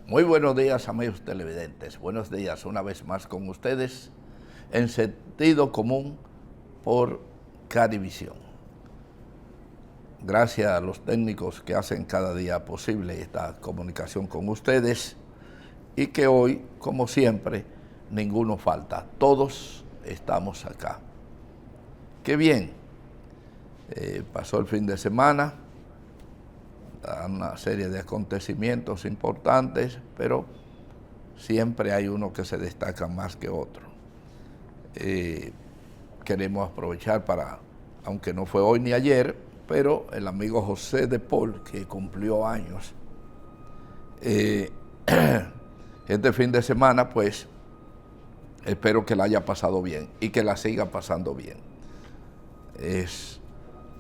Muy buenos días, amigos televidentes. Buenos días una vez más con ustedes en Sentido Común por Carivisión. Gracias a los técnicos que hacen cada día posible esta comunicación con ustedes y que hoy, como siempre, ninguno falta. Todos estamos acá. Qué bien. Pasó el fin de semana, una serie de acontecimientos importantes, pero siempre hay uno que se destaca más que otro. Queremos aprovechar para, aunque no fue hoy ni ayer, pero el amigo José de Paul, que cumplió años, este fin de semana, pues, espero que la haya pasado bien y que la siga pasando bien. Es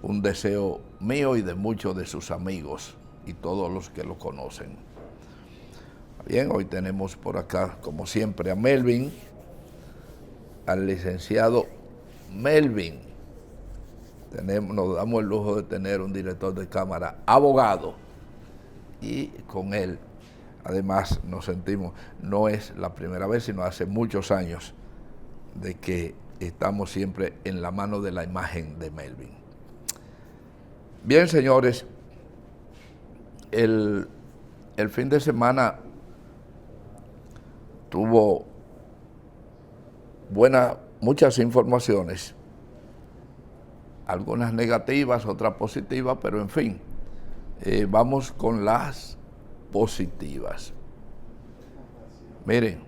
un deseo mío y de muchos de sus amigos y todos los que lo conocen. Bien, hoy tenemos por acá, como siempre, a Melvin, al licenciado Melvin. Nos damos el lujo de tener un director de cámara abogado y con él, además, nos sentimos, no es la primera vez, sino hace muchos años de que estamos siempre en la mano de la imagen de Melvin. Bien, señores, el fin de semana tuvo muchas informaciones, algunas negativas, otras positivas, pero en fin, vamos con las positivas. Miren,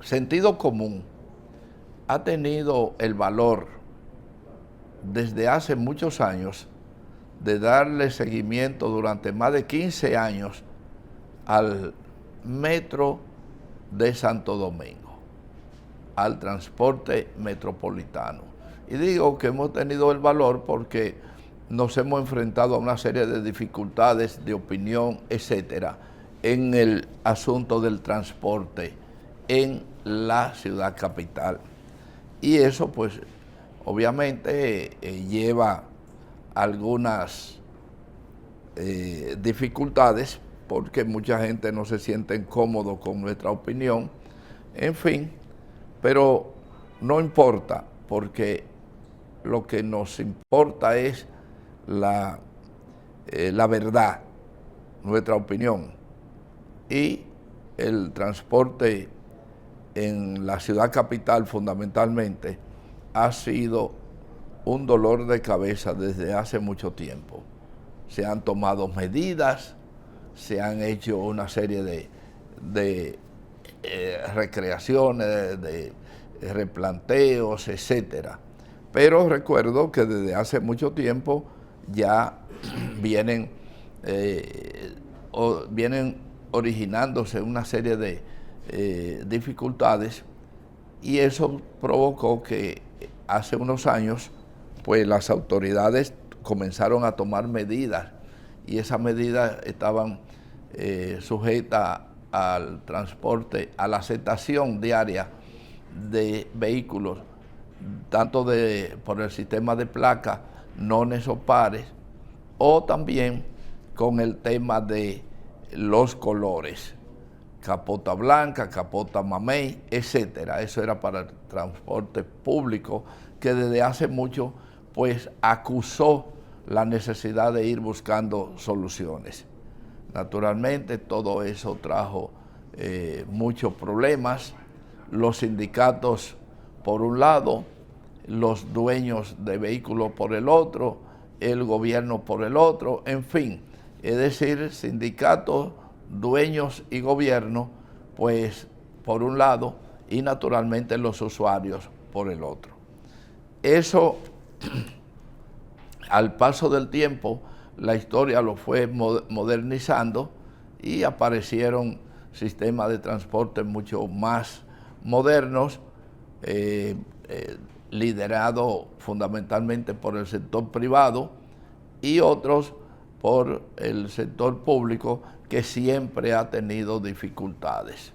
Sentido Común ha tenido el valor desde hace muchos años de darle seguimiento durante más de 15 años al metro de Santo Domingo, al transporte metropolitano. Y digo que hemos tenido el valor porque nos hemos enfrentado a una serie de dificultades de opinión, etcétera, en el asunto del transporte en la ciudad capital. Y eso, pues, obviamente lleva algunas dificultades porque mucha gente no se siente cómodo con nuestra opinión, en fin, pero no importa, porque lo que nos importa es la verdad, nuestra opinión. Y el transporte en la ciudad capital fundamentalmente ha sido un dolor de cabeza desde hace mucho tiempo. Se han tomado medidas, se han hecho una serie de recreaciones, de replanteos, etcétera. Pero recuerdo que desde hace mucho tiempo ya vienen originándose una serie de dificultades, y eso provocó que hace unos años pues las autoridades comenzaron a tomar medidas, y esas medidas estaban sujetas al transporte, a la aceptación diaria de vehículos, tanto por el sistema de placas, nones o pares, o también con el tema de los colores, capota blanca, capota mamey, etcétera. Eso era para el transporte público, que desde hace mucho pues acusó la necesidad de ir buscando soluciones. Naturalmente todo eso trajo muchos problemas. Los sindicatos por un lado, los dueños de vehículos por el otro, el gobierno por el otro, en fin, es decir, sindicatos, dueños y gobierno, pues por un lado, y naturalmente los usuarios por el otro. Eso, al paso del tiempo, la historia lo fue modernizando y aparecieron sistemas de transporte mucho más modernos, liderados fundamentalmente por el sector privado y otros por el sector público, que siempre ha tenido dificultades.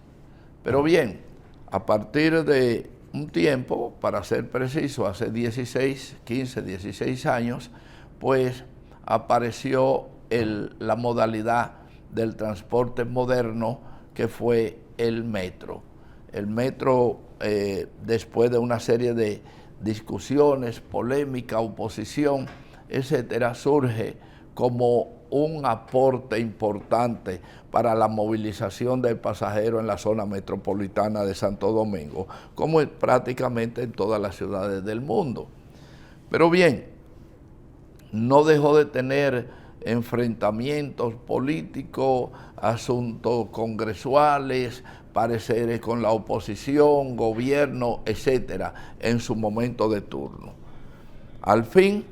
Pero bien, a partir de un tiempo, para ser preciso, hace 15, 16 años, pues apareció la modalidad del transporte moderno, que fue el metro. El metro, después de una serie de discusiones, polémica, oposición, etcétera, surge como un aporte importante para la movilización del pasajero en la zona metropolitana de Santo Domingo, como prácticamente en todas las ciudades del mundo. Pero bien, no dejó de tener enfrentamientos políticos, asuntos congresuales, pareceres con la oposición, gobierno, etcétera, en su momento de turno. Al fin,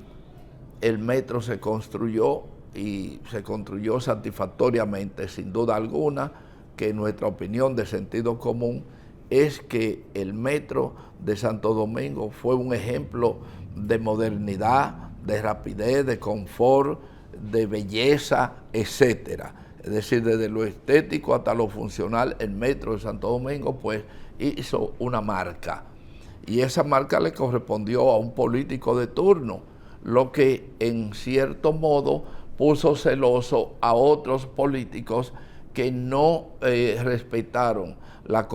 el metro se construyó y se construyó satisfactoriamente, sin duda alguna, que nuestra opinión de sentido común es que el metro de Santo Domingo fue un ejemplo de modernidad, de rapidez, de confort, de belleza, etcétera. Es decir, desde lo estético hasta lo funcional, el metro de Santo Domingo pues hizo una marca. Y esa marca le correspondió a un político de turno, lo que en cierto modo puso celoso a otros políticos que no respetaron la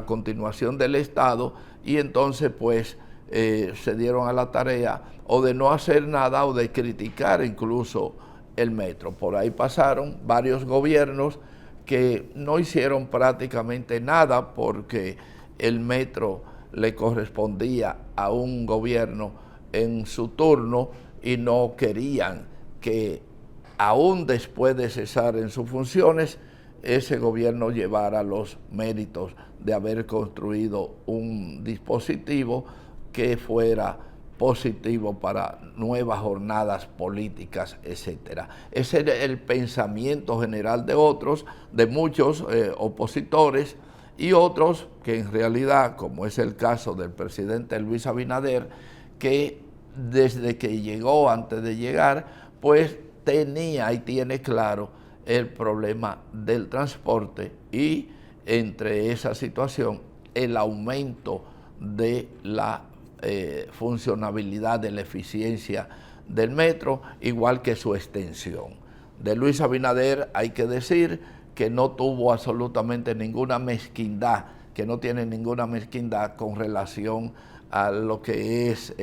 continuación del Estado, y entonces pues se dieron a la tarea o de no hacer nada o de criticar incluso el metro. Por ahí pasaron varios gobiernos que no hicieron prácticamente nada porque el metro le correspondía a un gobierno en su turno y no querían que aún después de cesar en sus funciones ese gobierno llevara los méritos de haber construido un dispositivo que fuera positivo para nuevas jornadas políticas, etcétera. Ese era el pensamiento general de otros, de muchos opositores, y otros que en realidad, como es el caso del presidente Luis Abinader, que desde que llegó, antes de llegar, pues tenía y tiene claro el problema del transporte, y entre esa situación el aumento de la funcionabilidad, de la eficiencia del metro, igual que su extensión. De Luis Abinader hay que decir que no tuvo absolutamente ninguna mezquindad, que no tiene ninguna mezquindad con relación a lo que es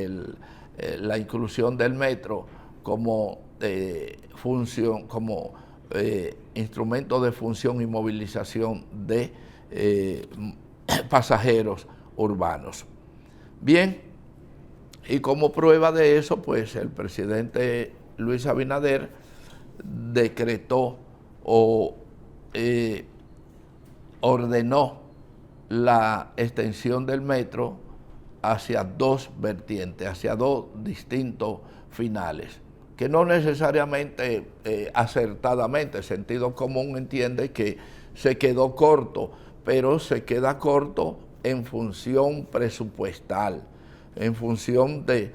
la inclusión del metro como función, como instrumento de función y movilización de pasajeros urbanos. Bien, y como prueba de eso, pues el presidente Luis Abinader decretó o ordenó la extensión del metro hacia dos vertientes, hacia dos distintos finales, que no necesariamente acertadamente, el sentido común entiende que se quedó corto, pero se queda corto en función presupuestal, en función de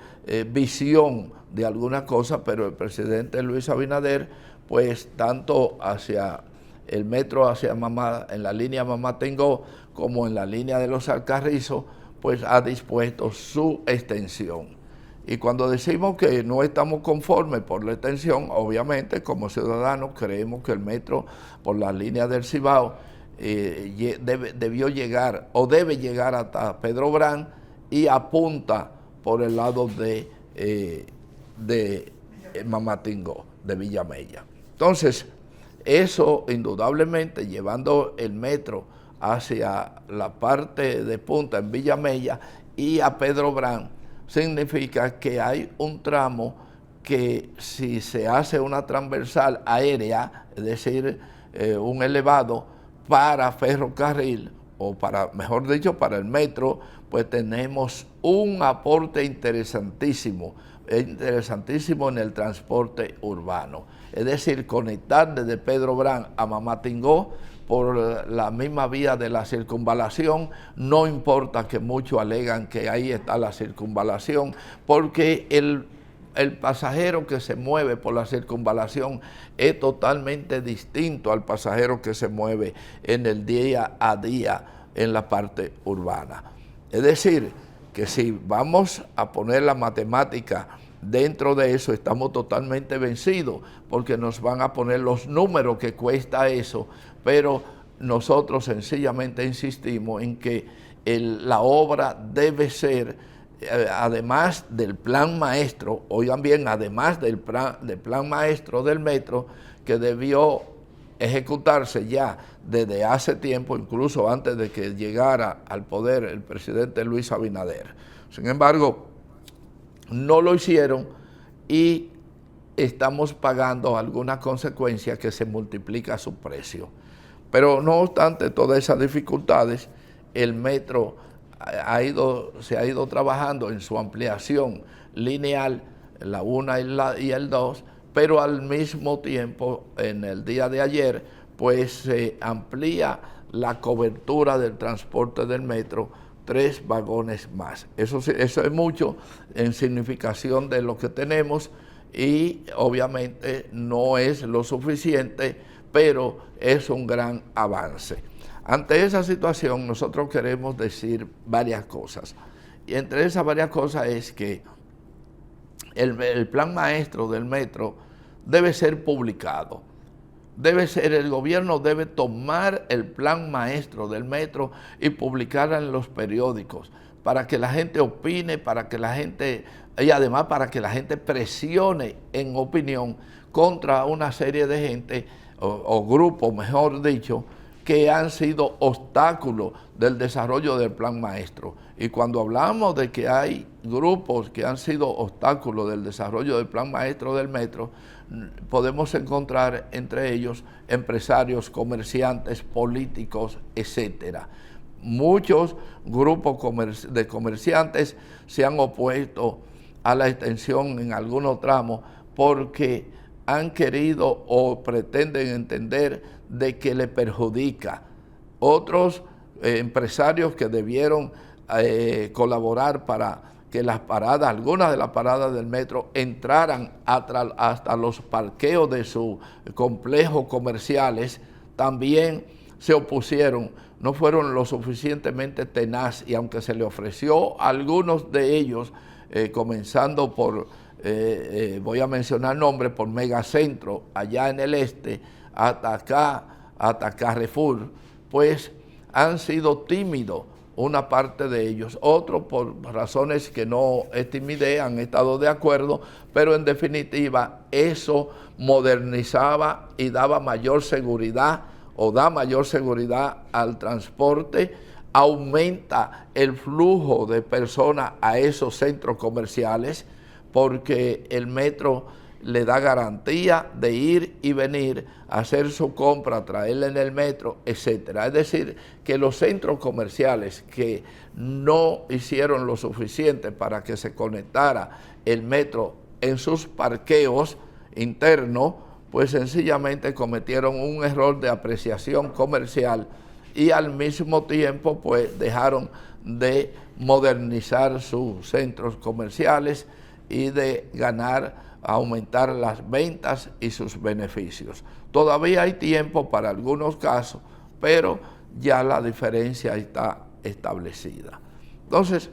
visión de alguna cosa, pero el presidente Luis Abinader, pues tanto hacia el metro hacia en la línea Mamatingó, como en la línea de los Alcarrizos, pues ha dispuesto su extensión. Y cuando decimos que no estamos conformes por la extensión, obviamente como ciudadanos creemos que el metro por la línea del Cibao debió llegar o debe llegar hasta Pedro Brán y apunta por el lado de Mamatingó, de Villamella. Entonces, eso indudablemente, llevando el metro hacia la parte de punta en Villamella y a Pedro Brán, significa que hay un tramo que si se hace una transversal aérea, es decir, un elevado para ferrocarril, o para, mejor dicho, para el metro, pues tenemos un aporte interesantísimo en el transporte urbano. Es decir, conectar desde Pedro Brán a Mamatingó por la misma vía de la circunvalación, no importa que muchos alegan que ahí está la circunvalación, porque el pasajero que se mueve por la circunvalación es totalmente distinto al pasajero que se mueve en el día a día en la parte urbana. Es decir, que si vamos a poner la matemática dentro de eso estamos totalmente vencidos porque nos van a poner los números que cuesta eso, pero nosotros sencillamente insistimos en que la obra debe ser, además del plan maestro, oigan bien, además del plan maestro del metro, que debió ejecutarse ya desde hace tiempo, incluso antes de que llegara al poder el presidente Luis Abinader. Sin embargo, no lo hicieron y estamos pagando algunas consecuencias que se multiplica su precio. Pero no obstante todas esas dificultades, el metro se ha ido trabajando en su ampliación lineal, la 1 y el 2, pero al mismo tiempo, en el día de ayer, pues se amplía la cobertura del transporte del metro, 3 vagones más. Eso es mucho en significación de lo que tenemos y obviamente no es lo suficiente, pero es un gran avance. Ante esa situación nosotros queremos decir varias cosas. Y entre esas varias cosas es que el plan maestro del metro debe ser publicado. El gobierno debe tomar el plan maestro del metro y publicarlo en los periódicos para que la gente opine, y además para que la gente presione en opinión contra una serie de gente o grupos, mejor dicho, que han sido obstáculos del desarrollo del plan maestro. Y cuando hablamos de que hay grupos que han sido obstáculos del desarrollo del plan maestro del metro, podemos encontrar entre ellos empresarios, comerciantes, políticos, etcétera. Muchos grupos de comerciantes se han opuesto a la extensión en algunos tramos porque han querido o pretenden entender de que le perjudica. Otros empresarios que debieron colaborar para que algunas de las paradas del metro entraran hasta los parqueos de sus complejos comerciales, también se opusieron, no fueron lo suficientemente tenaz, y aunque se le ofreció a algunos de ellos, comenzando por, voy a mencionar nombres, por Megacentro, allá en el este, hasta Carrefour, pues han sido tímidos una parte de ellos, otros por razones que no es timidez, han estado de acuerdo, pero en definitiva eso modernizaba y daba mayor seguridad o da mayor seguridad al transporte, aumenta el flujo de personas a esos centros comerciales porque el metro le da garantía de ir y venir, hacer su compra, traerla en el metro, etcétera. Es decir, que los centros comerciales que no hicieron lo suficiente para que se conectara el metro en sus parqueos internos, pues sencillamente cometieron un error de apreciación comercial y al mismo tiempo pues dejaron de modernizar sus centros comerciales y de aumentar las ventas y sus beneficios. Todavía hay tiempo para algunos casos, pero ya la diferencia está establecida. Entonces,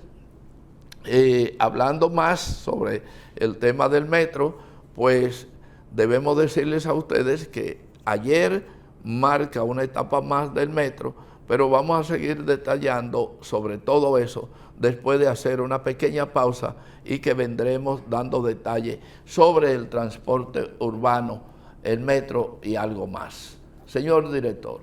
hablando más sobre el tema del metro, pues debemos decirles a ustedes que ayer marca una etapa más del metro, pero vamos a seguir detallando sobre todo eso después de hacer una pequeña pausa y que vendremos dando detalles sobre el transporte urbano, el metro y algo más. Señor director.